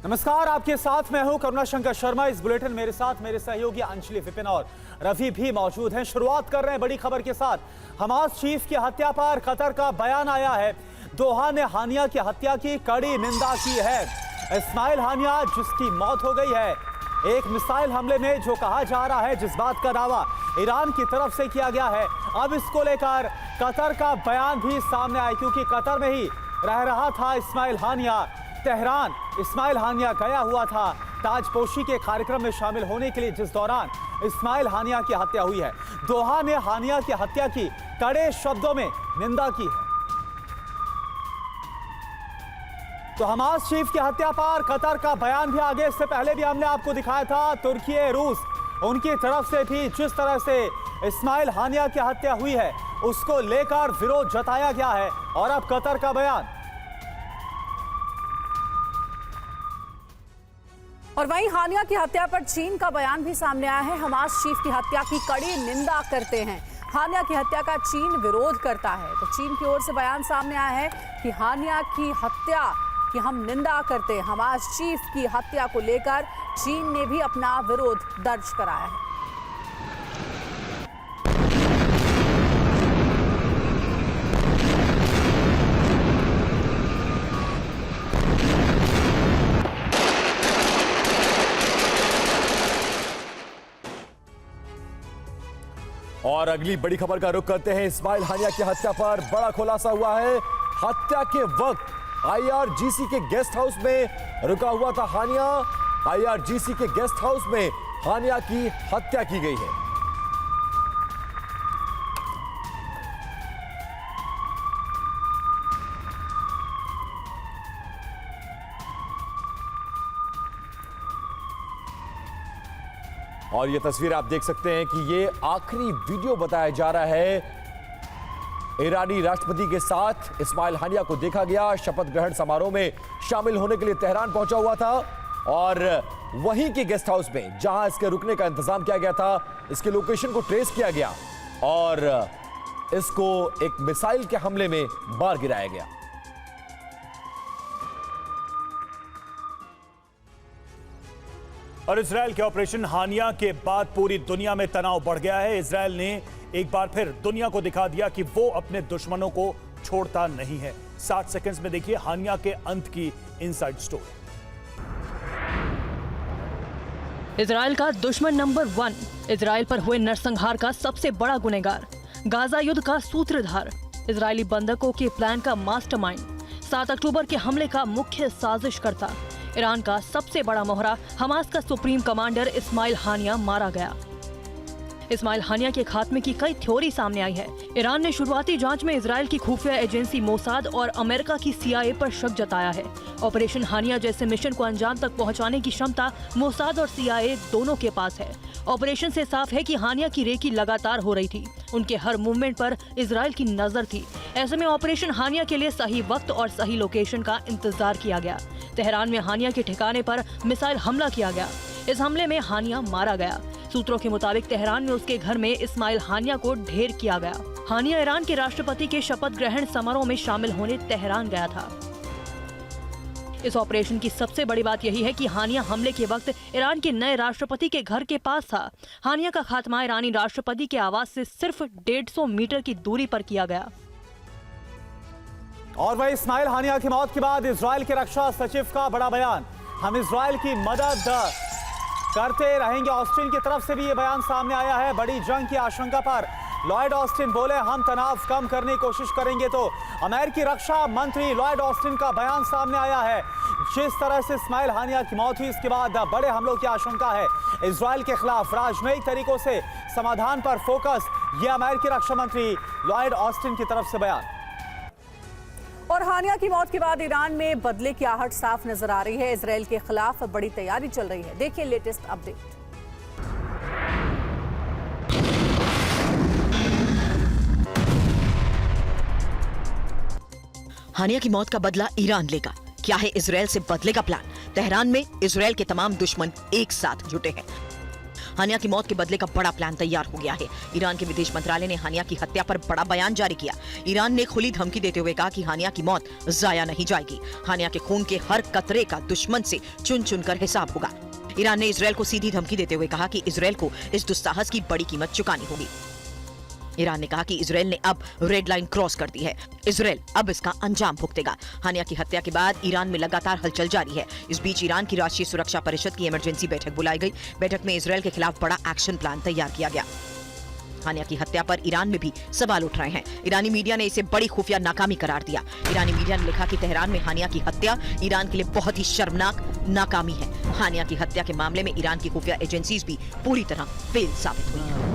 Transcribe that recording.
नमस्कार, आपके साथ मैं हूं करुणा शंकर शर्मा। इस बुलेटिन मेरे साथ मेरे सहयोगी अंजलि विपिन और रवि भी मौजूद हैं। शुरुआत कर रहे हैं बड़ी खबर के साथ। हमास चीफ की हत्या पर कतर का बयान आया है। दोहा ने हानिया की हत्या की कड़ी निंदा की है। इस्माइल हानिया जिसकी मौत हो गई है एक मिसाइल हमले में, जो कहा जा रहा है, जिस बात का दावा ईरान की तरफ से किया गया है, अब इसको लेकर कतर का बयान भी सामने आया, क्योंकि कतर में ही रह रहा था इस्माइल हानिया। तेहरान इस्माइल हानिया गया हुआ था ताजपोशी के कार्यक्रम में शामिल होने के लिए, जिस दौरान इस्माइल हानिया की हत्या हुई है। दोहा ने हानिया की हत्या की कड़े शब्दों में निंदा की है। तो हमास चीफ की हत्या पर कतर का बयान भी आगे। इससे पहले भी हमने आपको दिखाया था तुर्की रूस, उनकी तरफ से भी जिस तरह से इस्माइल हानिया की हत्या हुई है उसको लेकर विरोध जताया गया है। और अब कतर का बयान। और वहीं हानिया की हत्या पर चीन का बयान भी सामने आया है। हमास चीफ की हत्या की कड़ी निंदा करते हैं। हानिया की हत्या का चीन विरोध करता है। तो चीन की ओर से बयान सामने आया है कि हानिया की हत्या की हम निंदा करते हैं। हमास चीफ की हत्या को लेकर चीन ने भी अपना विरोध दर्ज कराया है। और अगली बड़ी खबर का रुख करते हैं। इस्माइल हानिया की हत्या पर बड़ा खुलासा हुआ है। हत्या के वक्त आईआरजीसी के गेस्ट हाउस में रुका हुआ था हानिया। आईआरजीसी के गेस्ट हाउस में हानिया की हत्या की गई है। और ये तस्वीर आप देख सकते हैं कि ये आखिरी वीडियो बताया जा रहा है। ईरानी राष्ट्रपति के साथ इस्माइल हानिया को देखा गया। शपथ ग्रहण समारोह में शामिल होने के लिए तेहरान पहुंचा हुआ था और वहीं के गेस्ट हाउस में जहां इसके रुकने का इंतजाम किया गया था, इसके लोकेशन को ट्रेस किया गया और इसको एक मिसाइल के हमले में मार गिराया गया। और इजराइल के ऑपरेशन हानिया के बाद पूरी दुनिया में तनाव बढ़ गया है। इजराइल ने एक बार फिर दुनिया को दिखा दिया कि वो अपने दुश्मनों को छोड़ता नहीं है। 60 सेकंड्स में देखिए हानिया के अंत की इनसाइड स्टोरी। इजराइल का दुश्मन नंबर 1, इजराइल पर हुए नरसंहार का सबसे बड़ा गुनहगार, गाजा युद्ध का सूत्रधार, इजरायली बंधकों के प्लान का मास्टरमाइंड, 7 अक्टूबर के हमले का मुख्य साजिशकर्ता, ईरान का सबसे बड़ा मोहरा, हमास का सुप्रीम कमांडर इस्माइल हानिया मारा गया। इस्माइल हानिया के खात्मे की कई थ्योरी सामने आई है। ईरान ने शुरुआती जांच में इजराइल की खुफिया एजेंसी मोसाद और अमेरिका की CIA पर शक जताया है। ऑपरेशन हानिया जैसे मिशन को अंजाम तक पहुंचाने की क्षमता मोसाद और CIA दोनों के पास है। ऑपरेशन से साफ है कि हानिया की रेकी लगातार हो रही थी। उनके हर मूवमेंट पर इजराइल की नजर थी। ऐसे में ऑपरेशन हानिया के लिए सही वक्त और सही लोकेशन का इंतजार किया गया। तेहरान में हानिया के ठिकाने पर मिसाइल हमला किया गया। इस हमले में हानिया मारा गया। सूत्रों के मुताबिक तेहरान में उसके घर में इस्माइल हानिया को ढेर किया गया। हानिया ईरान के राष्ट्रपति के शपथ ग्रहण समारोह में शामिल होने तेहरान गया था। इस ऑपरेशन की सबसे बड़ी बात यही है कि हानिया हमले के वक्त ईरान के नए राष्ट्रपति के घर के पास था। हानिया का खात्मा ईरानी राष्ट्रपति के आवास से सिर्फ 150 मीटर की दूरी पर किया गया। और वही इस्माइल हानिया की मौत के बाद इजराइल के रक्षा सचिव का बड़ा बयान। हम इजराइल की मदद करते रहेंगे। ऑस्टिन की तरफ से भी ये बयान सामने आया है। बड़ी जंग की आशंका पर लॉयड ऑस्टिन बोले, हम तनाव कम करने की कोशिश करेंगे। तो अमेरिकी रक्षा मंत्री लॉयड ऑस्टिन का बयान सामने आया है। जिस तरह से इस्माइल हानिया की मौत हुई, इसके बाद बड़े हमलों की आशंका है इजराइल के खिलाफ। राजनयिक तरीकों से समाधान पर फोकस, ये अमेरिकी रक्षा मंत्री लॉयड ऑस्टिन की तरफ से बयान। और हानिया की मौत के बाद ईरान में बदले की आहट साफ नजर आ रही है। इजराइल के खिलाफ बड़ी तैयारी चल रही है। देखिए लेटेस्ट अपडेट। हानिया की मौत का बदला ईरान लेगा। क्या है इजराइल से बदले का प्लान? तेहरान में इजराइल के तमाम दुश्मन एक साथ जुटे हैं। हानिया की मौत के बदले का बड़ा प्लान तैयार हो गया है। ईरान के विदेश मंत्रालय ने हानिया की हत्या पर बड़ा बयान जारी किया। ईरान ने खुली धमकी देते हुए कहा कि हानिया की मौत जाया नहीं जाएगी। हानिया के खून के हर कतरे का दुश्मन से चुन चुनकर हिसाब होगा। ईरान ने इजरायल को सीधी धमकी देते हुए कहा कि इजरायल को इस दुस्साहस की बड़ी कीमत चुकानी होगी। ईरान ने कहा कि इजरायल ने अब रेड लाइन क्रॉस कर दी है। इजरायल अब इसका अंजाम भुगतेगा। हानिया की हत्या के बाद ईरान में लगातार हलचल जारी है। इस बीच ईरान की राष्ट्रीय सुरक्षा परिषद की इमरजेंसी बैठक बुलाई गई। बैठक में इजरायल के खिलाफ बड़ा एक्शन प्लान तैयार किया गया। हानिया की हत्या पर ईरान में भी सवाल उठ रहे हैं। ईरानी मीडिया ने इसे बड़ी खुफिया नाकामी करार दिया। ईरानी मीडिया ने लिखा कि तेहरान में हानिया की हत्या ईरान के लिए बहुत ही शर्मनाक नाकामी है। हानिया की हत्या के मामले में ईरान की खुफिया एजेंसीज भी पूरी तरह फेल साबित हुई हैं।